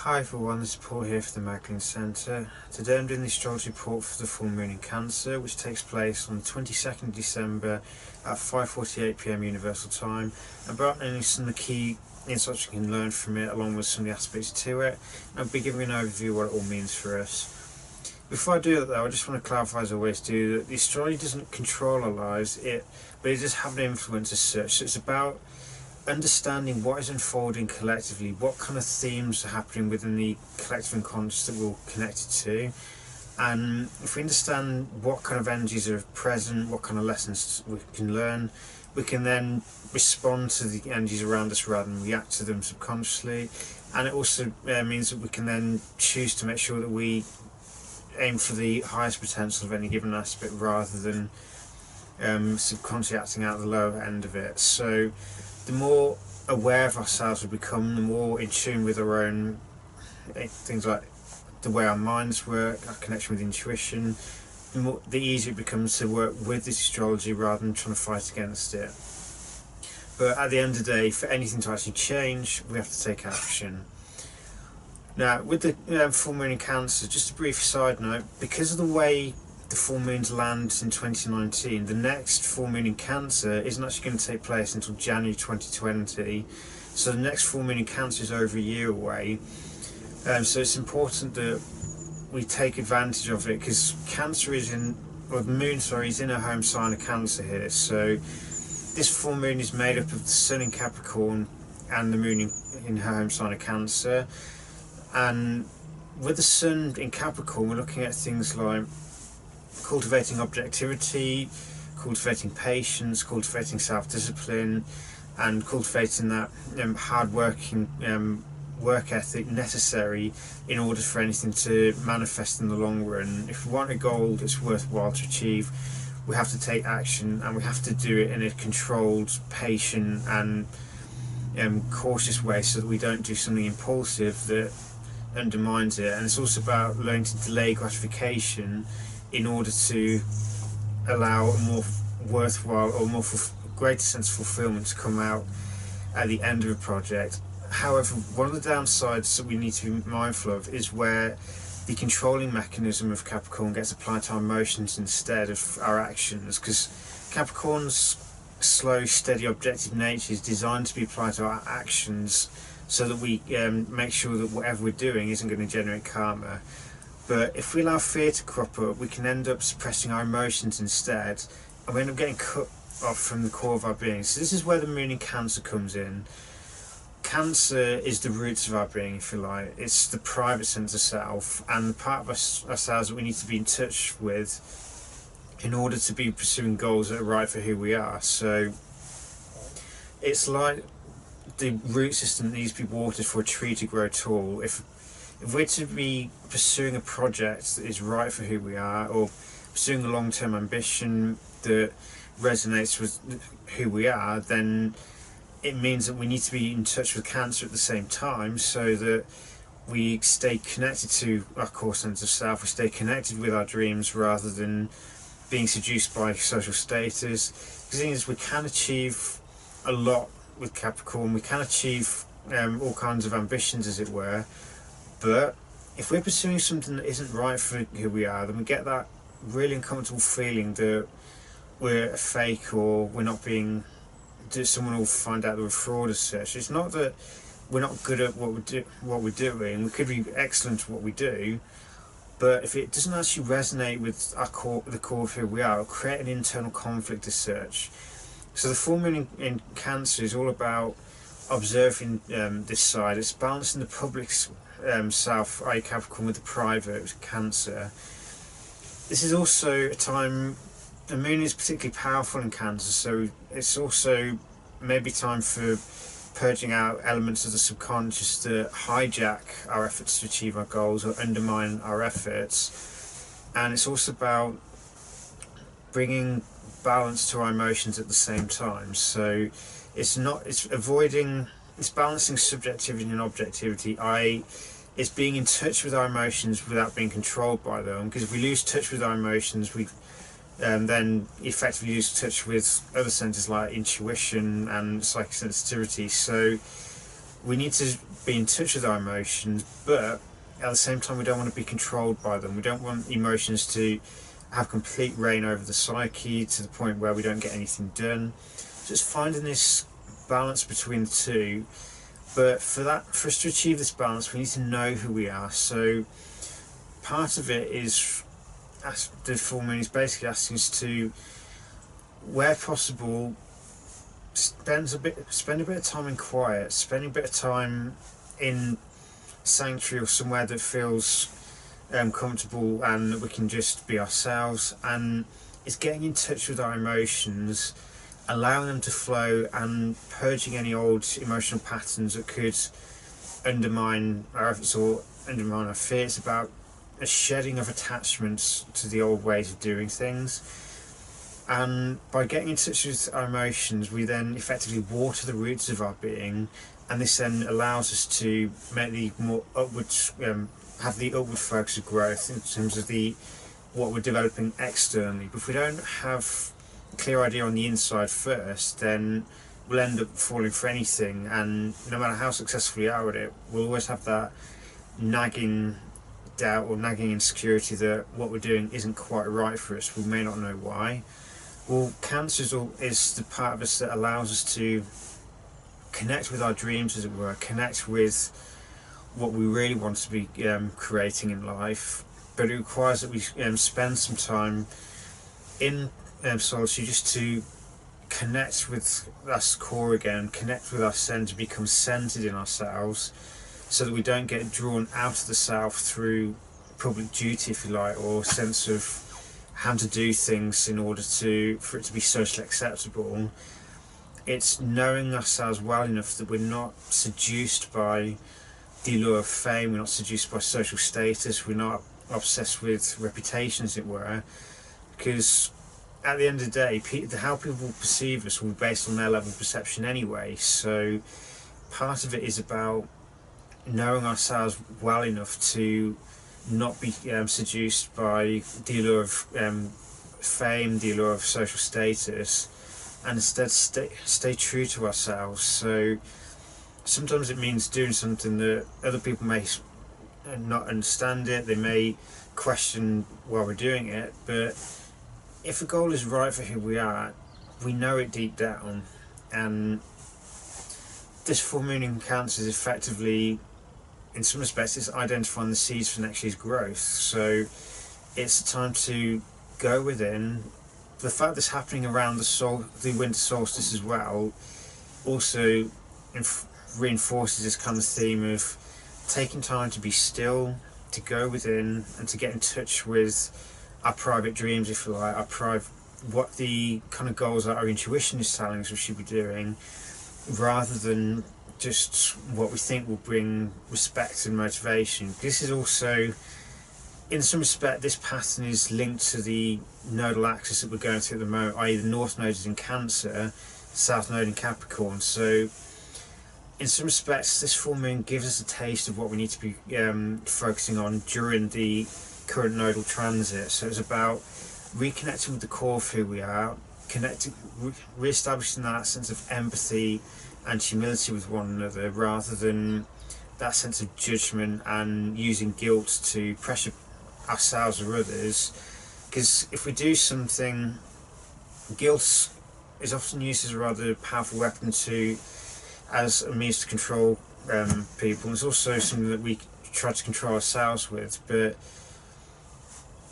Hi everyone, this is Paul here for the Magdalene Centre. Today I'm doing the astrology report for the full moon in Cancer, which takes place on the 22nd of December at 5:48 PM Universal Time. I'm outlining some of the key insights you can learn from it, along with some of the aspects to it. And I'll be giving an overview of what it all means for us. Before I do that though, I just want to clarify, as I always do, that the astrology doesn't control our lives, but it does have an influence as such. So it's about understanding what is unfolding collectively, what kind of themes are happening within the collective unconscious that we're connected to, and if we understand what kind of energies are present, what kind of lessons we can learn, we can then respond to the energies around us rather than react to them subconsciously. And it also means that we can then choose to make sure that we aim for the highest potential of any given aspect rather than subconsciously acting out the lower end of it. So the more aware of ourselves we become, the more in tune with our own things like the way our minds work, our connection with intuition, the easier it becomes to work with this astrology rather than trying to fight against it. But at the end of the day, for anything to actually change, we have to take action. Now, with the full moon in Cancer, just a brief side note, because of the way the full moons land in 2019, the next full moon in Cancer isn't actually going to take place until January 2020. So the next full moon in Cancer is over a year away. So it's important that we take advantage of it, because Cancer is in, or the moon, sorry, is in a home sign of Cancer here. So this full moon is made up of the Sun in Capricorn and the moon in her home sign of Cancer. And with the Sun in Capricorn, we're looking at things like cultivating objectivity, cultivating patience, cultivating self-discipline, and cultivating that hard-working work ethic necessary in order for anything to manifest in the long run. If we want a goal that's worthwhile to achieve, we have to take action, and we have to do it in a controlled, patient and cautious way, so that we don't do something impulsive that undermines it. And it's also about learning to delay gratification in order to allow a more worthwhile or more greater sense of fulfillment to come out at the end of a project. However, one of the downsides that we need to be mindful of is where the controlling mechanism of Capricorn gets applied to our emotions instead of our actions, because Capricorn's slow, steady, objective nature is designed to be applied to our actions, so that we make sure that whatever we're doing isn't going to generate karma. But if we allow fear to crop up, we can end up suppressing our emotions instead, and we end up getting cut off from the core of our being. So this is where the moon in Cancer comes in. Cancer is the roots of our being, if you like. It's the private sense of self, and the part of ourselves that we need to be in touch with in order to be pursuing goals that are right for who we are. So it's like the root system that needs to be watered for a tree to grow tall. If we're to be pursuing a project that is right for who we are, or pursuing a long-term ambition that resonates with who we are, then it means that we need to be in touch with Cancer at the same time, so that we stay connected to our core sense of self, we stay connected with our dreams rather than being seduced by social status. Because the thing is, we can achieve a lot with Capricorn, we can achieve all kinds of ambitions, as it were, but if we're pursuing something that isn't right for who we are, then we get that really uncomfortable feeling that we're a fake, or we're not being, that someone will find out that we're fraud as such. It's not that we're not good at what we're doing. We could be excellent at what we do, but if it doesn't actually resonate with our core, the core of who we are, it'll create an internal conflict as such. So the full moon in Cancer is all about observing this side. It's balancing the public's self, i.e. Capricorn, with the private, Cancer. This is also a time, the moon is particularly powerful in Cancer, so it's also maybe time for purging out elements of the subconscious that hijack our efforts to achieve our goals or undermine our efforts. And it's also about bringing balance to our emotions at the same time. So it's balancing subjectivity and objectivity. It's being in touch with our emotions without being controlled by them, because if we lose touch with our emotions, we then effectively lose touch with other senses like intuition and psychosensitivity. So we need to be in touch with our emotions, but at the same time we don't want to be controlled by them. We don't want emotions to have complete reign over the psyche to the point where we don't get anything done. Just finding this balance between the two. But for us to achieve this balance, we need to know who we are. So part of it is, the full moon is basically asking us to, where possible, spend a bit of time in quiet, spending a bit of time in sanctuary or somewhere that feels comfortable and that we can just be ourselves. And it's getting in touch with our emotions, allowing them to flow, and purging any old emotional patterns that could undermine our efforts or undermine our fears, about a shedding of attachments to the old ways of doing things. And by getting in touch with our emotions, we then effectively water the roots of our being, and this then allows us to make the more upward, have the upward focus of growth in terms of what we're developing externally. But if we don't have a clear idea on the inside first, then we'll end up falling for anything, and no matter how successful we are at it, we'll always have that nagging doubt or nagging insecurity that what we're doing isn't quite right for us. We may not know why. Well, Cancer is the part of us that allows us to connect with our dreams, as it were, connect with what we really want to be creating in life. But it requires that we spend some time in solitude, just to connect with us core again, connect with our centre, become centred in ourselves, so that we don't get drawn out of the self through public duty, if you like, or sense of having to do things in order for it to be socially acceptable. It's knowing ourselves well enough that we're not seduced by the allure of fame, we're not seduced by social status, we're not obsessed with reputation, as it were, because at the end of the day, how people perceive us will be based on their level of perception anyway. So part of it is about knowing ourselves well enough to not be seduced by the allure of fame, the allure of social status, and instead stay true to ourselves. So sometimes it means doing something that other people may not understand it, they may question why we're doing it, but if the goal is right for who we are, we know it deep down. And this full moon in Cancer is effectively, in some respects, it's identifying the seeds for next year's growth. So it's a time to go within. The fact that's happening around the winter solstice as well also reinforces this kind of theme of taking time to be still, to go within, and to get in touch with our private dreams, if you like, what the kind of goals that our intuition is telling us we should be doing, rather than just what we think will bring respect and motivation. This is also, in some respect, this pattern is linked to the nodal axis that we're going through at the moment, i.e. the North Node is in Cancer, South Node in Capricorn. So in some respects, this full moon gives us a taste of what we need to be focusing on during the current nodal transit. So it's about reconnecting with the core of who we are, re-establishing that sense of empathy and humility with one another, rather than that sense of judgment and using guilt to pressure ourselves or others. Because if we do something, guilt is often used as a rather powerful weapon as a means to control people. It's also something that we try to control ourselves with, but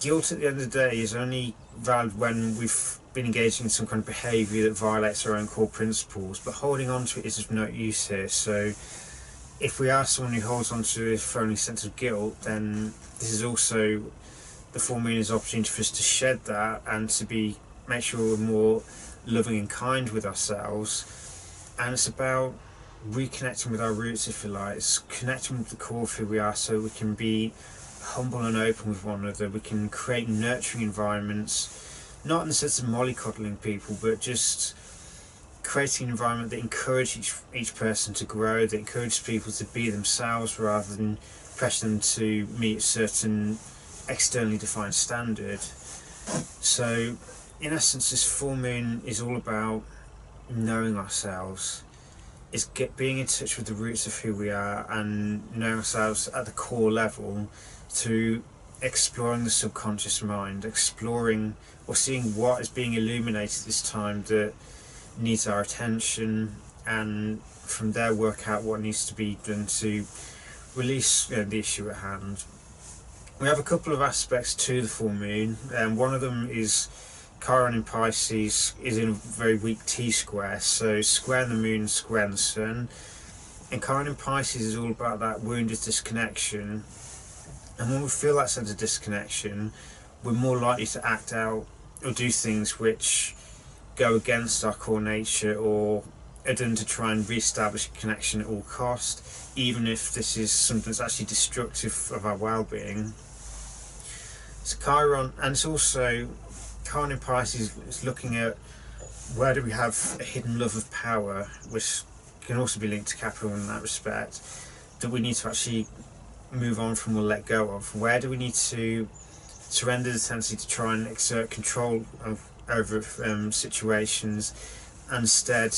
guilt at the end of the day is only valid when we've been engaging in some kind of behaviour that violates our own core principles, but holding on to it is of no use here. So if we are someone who holds on to a phony sense of guilt, then this is also the full moon is an opportunity for us to shed that and to make sure we're more loving and kind with ourselves. And it's about reconnecting with our roots, if you like. It's connecting with the core of who we are, so we can be humble and open with one another. We can create nurturing environments, not in the sense of mollycoddling people, but just creating an environment that encourages each person to grow, that encourages people to be themselves rather than pressure them to meet a certain externally defined standard. So in essence, this full moon is all about knowing ourselves, is being in touch with the roots of who we are and knowing ourselves at the core level, to exploring the subconscious mind, exploring or seeing what is being illuminated this time that needs our attention, and from there work out what needs to be done to release the issue at hand. We have a couple of aspects to the full moon, and one of them is Chiron in Pisces is in a very weak T-square, so squaring the moon, squaring the sun. And Chiron in Pisces is all about that wounded disconnection, and when we feel that sense of disconnection, we're more likely to act out or do things which go against our core nature, or are done to try and re-establish a connection at all cost, even if this is something that's actually destructive of our well-being. So Chiron, and it's also Chiron in Pisces is looking at where do we have a hidden love of power, which can also be linked to Capricorn in that respect, that we need to actually move on from or let go of. Where do we need to surrender the tendency to try and exert control over situations, and instead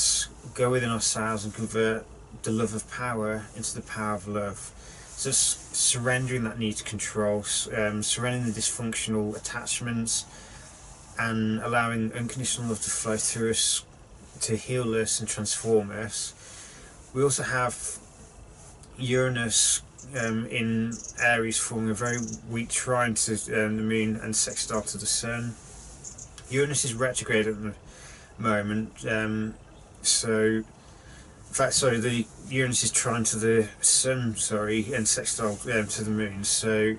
go within ourselves and convert the love of power into the power of love. So surrendering that need to control, surrendering the dysfunctional attachments, and allowing unconditional love to flow through us, to heal us and transform us. We also have Uranus in Aries forming a very weak trine to the moon and sextile to the sun. Uranus is retrograde at the moment, the Uranus is trine to the sun, and sextile to the moon. So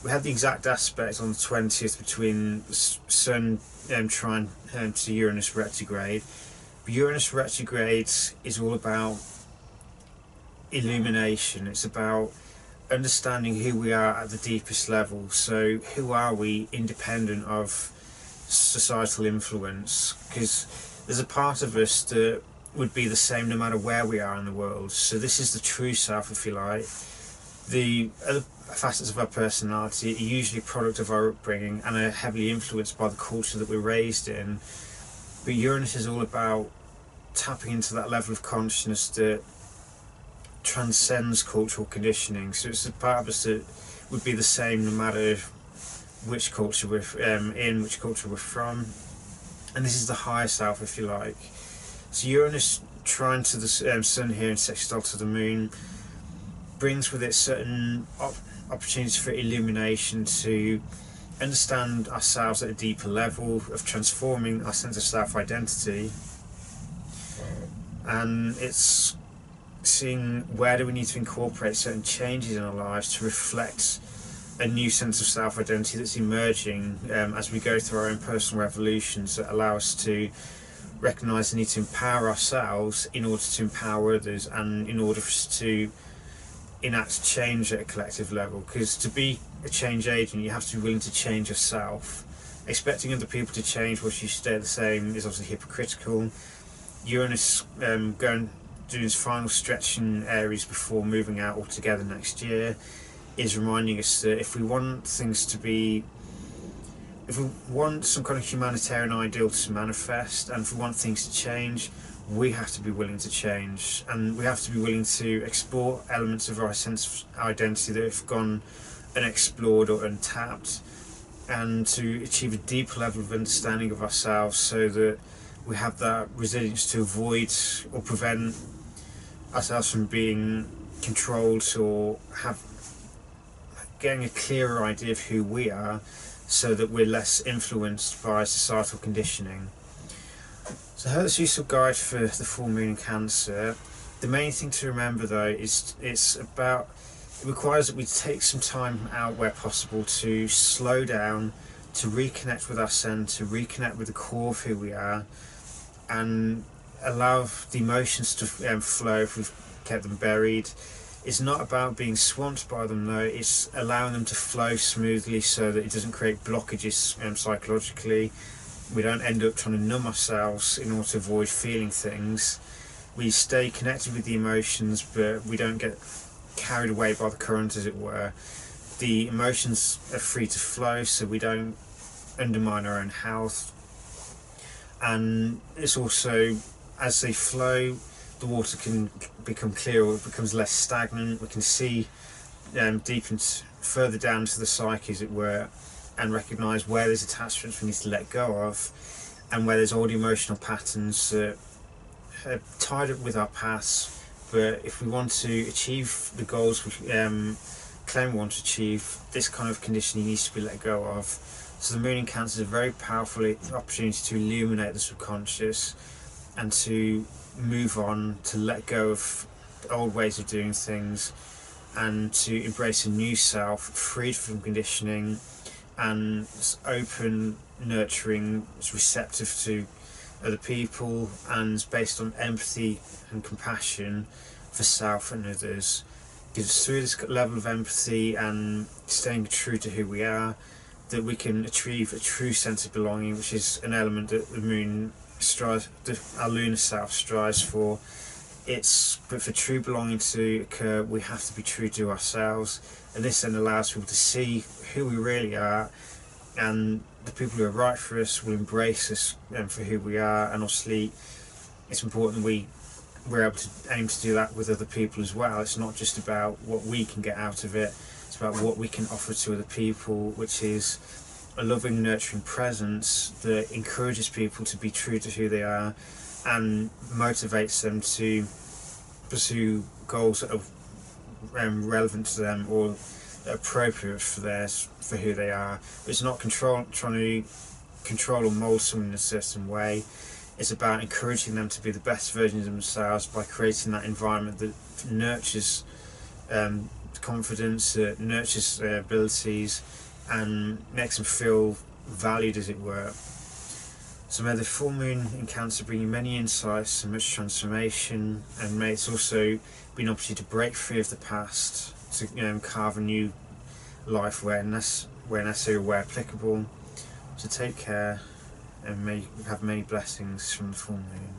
we have the exact aspect on the 20th between sun trine to Uranus retrograde. But Uranus retrograde is all about illumination. It's about understanding who we are at the deepest level. So who are we independent of societal influence? Because there's a part of us that would be the same no matter where we are in the world. So this is the true self, if you like. The other facets of our personality are usually a product of our upbringing and are heavily influenced by the culture that we're raised in. But Uranus is all about tapping into that level of consciousness that transcends cultural conditioning. So it's a part of us that would be the same no matter which culture we're in, which culture we're from. And this is the higher self, if you like. So Uranus trine to the sun here and sextile to the moon brings with it certain opportunities for illumination, to understand ourselves at a deeper level, of transforming our sense of self-identity. And it's seeing where do we need to incorporate certain changes in our lives to reflect a new sense of self-identity that's emerging as we go through our own personal revolutions, that allow us to recognise the need to empower ourselves in order to empower others, and in order for us to enact change at a collective level. Because to be a change agent, you have to be willing to change yourself. Expecting other people to change whilst you stay the same is obviously hypocritical. Uranus doing its final stretch in Aries before moving out altogether next year is reminding us that if we want things to be, if we want some kind of humanitarian ideal to manifest, and if we want things to change, we have to be willing to change, and we have to be willing to explore elements of our sense of identity that have gone unexplored or untapped, and to achieve a deeper level of understanding of ourselves, so that we have that resilience to avoid or prevent ourselves from being controlled, or getting a clearer idea of who we are, so that we're less influenced by societal conditioning. So that's a useful guide for the full moon in Cancer. The main thing to remember though is it requires that we take some time out where possible to slow down, to reconnect with our centre, reconnect with the core of who we are, and allow the emotions to flow if we've kept them buried. It's not about being swamped by them though, it's allowing them to flow smoothly so that it doesn't create blockages psychologically. We don't end up trying to numb ourselves in order to avoid feeling things. We stay connected with the emotions, but we don't get carried away by the current, as it were. The emotions are free to flow, so we don't undermine our own health. And it's also, as they flow, the water can become clearer, it becomes less stagnant, we can see deep into, further down to the psyche, as it were, and recognise where there's attachments we need to let go of, and where there's old emotional patterns that are tied up with our past. But if we want to achieve the goals we claim we want to achieve, this kind of conditioning needs to be let go of. So the moon in Cancer is a very powerful opportunity to illuminate the subconscious and to move on, to let go of old ways of doing things, and to embrace a new self, freed from conditioning, and open, nurturing, receptive to other people, and based on empathy and compassion for self and others. Because through this level of empathy and staying true to who we are, that we can achieve a true sense of belonging, which is an element that the moon strives, our lunar self strives for. But for true belonging to occur, we have to be true to ourselves, and this then allows people to see who we really are, and the people who are right for us will embrace us for who we are. And obviously it's important we're able to aim to do that with other people as well. It's not just about what we can get out of it, it's about what we can offer to other people, which is a loving, nurturing presence that encourages people to be true to who they are and motivates them to pursue goals that are relevant to them or appropriate for who they are. It's not trying to control or mould someone in a certain way. It's about encouraging them to be the best versions of themselves by creating that environment that nurtures confidence, nurtures their abilities, and makes them feel valued, as it were. So may the full moon in Cancer bring you many insights and much transformation, and may it's also be an opportunity to break free of the past, to carve a new life where necessary, where applicable. So take care, and may you have many blessings from the full moon.